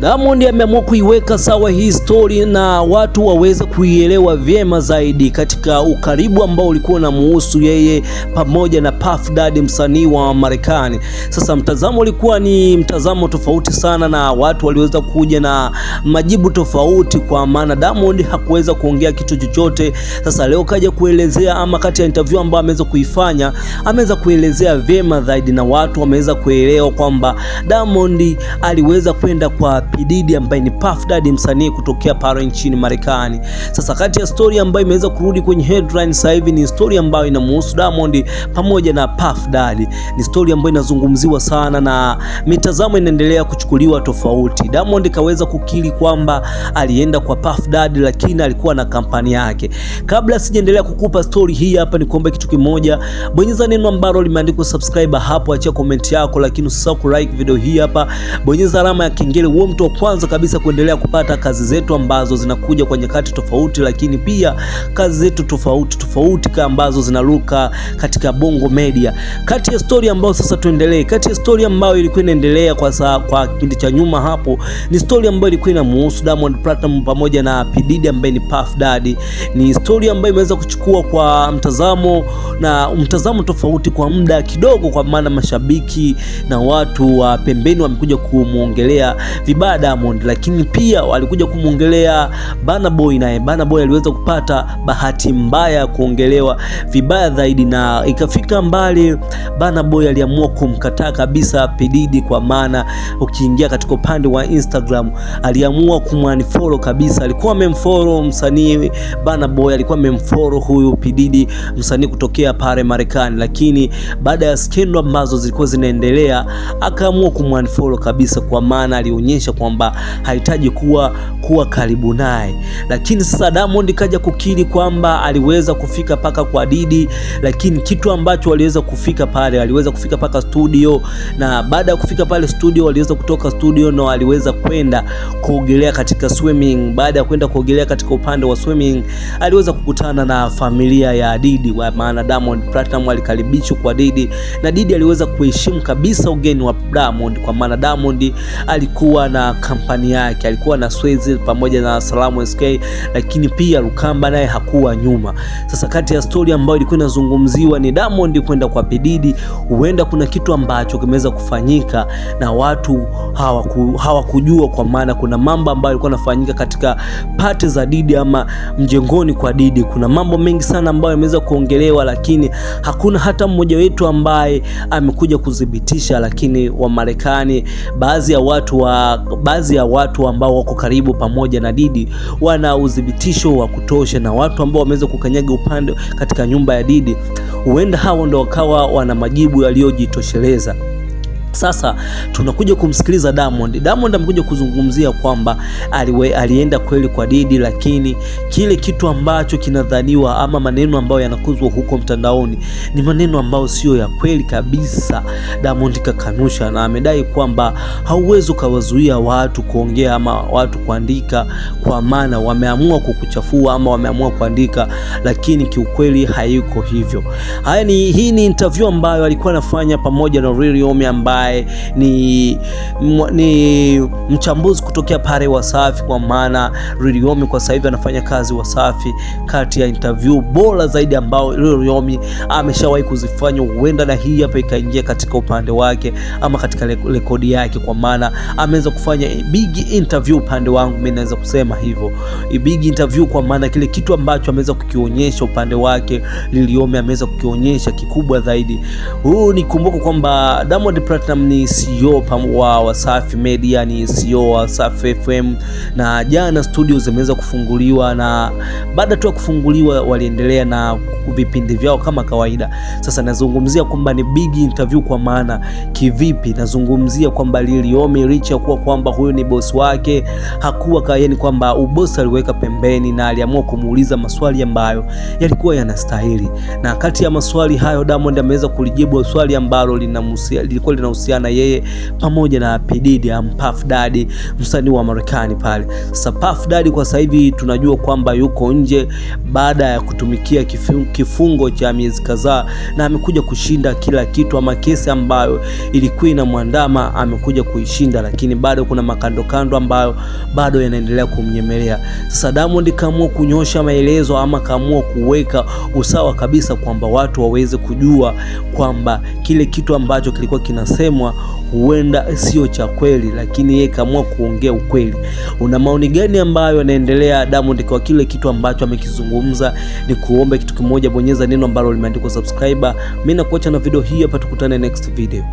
Diamond ameamua kuiweka sawa hii story na watu waweze kuielewa vyema zaidi katika ukaribu ambao ulikuwa na muhusu yeye pamoja na Puff Daddy, msanii wa Marekani. Sasa mtazamo ulikuwa ni mtazamo tofauti sana na watu waliweza kuja na majibu tofauti, kwa maana Diamond hakuweza kuongea kitu chochote. Sasa leo kaja kuelezea, ama kati ya interview ambayo ameweza kuifanya, ameweza kuelezea vyema zaidi na watu wameweza kuelewa kwamba Diamond aliweza kwenda kwa P Diddy ambaye ni Puff Daddy, msanii kutokea pale nchini Marekani. Sasa kati ya story ambayo imeweza kurudi kwenye headline sasa hivi ni story ambayo inamhusu Diamond pamoja na Puff Daddy. Ni story ambayo inazungumziwa sana na mitazamo inaendelea kuchukuliwa tofauti. Diamond kaweza kukiri kwamba alienda kwa Puff Daddy lakini alikuwa na kampani yake. Kabla sijaendelea kukupa story hii hapa, ni kuombe kitu kimoja, bonyeza neno ambalo limeandikwa subscribe hapo, achia comment yako, lakini usisahau ku like video hii hapa, bonyeza alama ya kengele uwe mtu wa kwanza kabisa kuendelea kupata kazi zetu ambazo zinakuja kwa nyakati tofauti, lakini pia kazi zetu tofauti ambazo zinaruka katika Bongo Media. Kati ya story ambayo sasa tuendelee, kati ya story ambayo ilikuwa inaendelea kwa kipindi cha nyuma hapo, ni story ambayo ilikuwa inamhusu Diamond Platnumz pamoja na P Diddy ambaye ni Puff Daddy. Ni story ambayo imeweza kuchukua kwa mtazamo tofauti kwa muda kidogo, kwa maana mashabiki na watu wa pembeni wamekuja kumuongelea vibaya Diamond, lakini pia walikuja kumuongelea Burna Boy, naye Burna Boy aliweza kupata bahati mbaya ya kuongelewa vibaya zaidi, na ikafika mbali Burna Boy aliamua kumkataa kabisa P Diddy, kwa maana ukiingia katika upande wa Instagram aliamua kumunfollow kabisa. Alikuwa amemfollow msanii Burna Boy, alikuwa amemfollow huyu P Diddy, msanii kutokea pale Marekani, lakini baada ya skendo ambazo zilikuwa zinaendelea akaamua kumunfollow kabisa, kwa maana alionyesha kwamba hahitaji kuwa karibu naye. Lakini sasa Diamond kaja kukiri kwamba aliweza kufika paka kwa Diddy, lakini kitu ambacho waliweza kufika pale, aliweza kufika paka studio, na baada ya kufika pale studio waliweza kutoka studio na waliweza kwenda kuogelea katika swimming. Baada ya kwenda kuogelea katika upande wa swimming, aliweza kukutana na familia ya Diddy, kwa maana Diamond Platnumz alikaribishwa kwa Diddy na Diddy aliweza kuheshimu kabisa ugeni wa Diamond, kwa maana Diamond alikuwa na kampani yake, alikuwa na Swezi pamoja na Salamu SK, lakini pia Lukamba naye hakuwa nyuma. Sasa kati ya story ambayo ilikuwa inazungumziwa ni Diamond kwenda kwa P Diddy, huenda kuna kitu ambacho kimeweza kufanyika na watu hawakujua, kwa maana kuna mambo ambayo yalikuwa yanafanyika katika pati za Diddy ama mjengoni kwa Diddy. Kuna mambo mengi sana ambayo yameweza kuongelewa, lakini hakuna hata mmoja wetu ambaye amekuja kudhibitisha. Lakini wa Marekani, baadhi ya watu ambao wako karibu pamoja na Diddy wana udhibitisho wa kutosha, na watu ambao wameweza kukanyaga upande katika nyumba ya Diddy, huenda hao ndio wakawa wana majibu yaliyojitosheleza. Sasa tunakuja kumsikiliza Diamond. Diamond amekuja kuzungumzia kwamba alienda kweli kwa Diddy, lakini kile kitu ambacho kinadhaniwa ama maneno ambayo yanakuzwa huko mtandaoni ni maneno ambayo sio ya kweli kabisa. Diamond kakanusha na amedai kwamba hauwezi kuwazuia watu kuongea ama watu kuandika, kwa maana wameamua kukuchafua ama wameamua kuandika, lakini kiukweli haiko hivyo. Hii ni interview ambayo alikuwa anafanya pamoja na Lil Yachty ambaye ni mchambuzi kutokea pale Wasafi, kwa maana Lil Yachty kwa sasa hivi anafanya kazi Wasafi. Kati ya interview bora zaidi ambao Lil Yachty ameshawahi kuzifanya, huenda na hii hapa ikaingia katika upande wake ama katika rekodi yake, kwa maana ameweza kufanya big interview. Upande wangu mimi naweza kusema hivyo, big interview, kwa maana kile kitu ambacho ameweza kukionyesha upande wake Lil Yachty ameweza kukionyesha kikubwa zaidi. Huu ni kumbuka kwamba Diamond Platnumz ni CEO wa Wasafi Media, ni CEO wa Wasafi FM, na jana studio zimeweza kufunguliwa, na baada tu ya kufunguliwa waliendelea na vipindi vyao kama kawaida. Sasa nazungumzia kwamba ni big interview, kwa maana kivipi? Nazungumzia kwamba Lil Yachty licha kuwa kwamba huyu ni boss wake, hakuwa yani kwamba ubosi aliweka pembeni na aliamua kumuuliza maswali ambayo yalikuwa yanastahili, na kati ya maswali hayo Diamond ameweza kulijibu swali ambalo lilikuwa linahusiana kuhusiana yeye pamoja na P Diddy Puff Daddy, msanii wa Marekani pale. Sasa Puff Daddy kwa sasa hivi tunajua kwamba yuko nje baada ya kutumikia kifungo cha miezi kadhaa, na amekuja kushinda kila kitu, ama kesi ambayo ilikuwa inamwandama amekuja kuishinda, lakini bado kuna makando ambayo bado yanaendelea kumnyemelea. Sasa Diamond kaamua kunyosha maelezo, ama kaamua kuweka usawa kabisa kwamba watu waweze kujua kwamba kile kitu ambacho kilikuwa kinasemwa huenda sio cha kweli, lakini yeye kaamua kuongea ukweli. Una maoni gani ambayo yanaendelea Diamond kwa kile kitu ambacho amekizungumza? Ni kuomba kitu kimoja, bonyeza neno ambalo limeandikwa subscriber. Mimi nakuacha na video hii hapa, tukutane next video.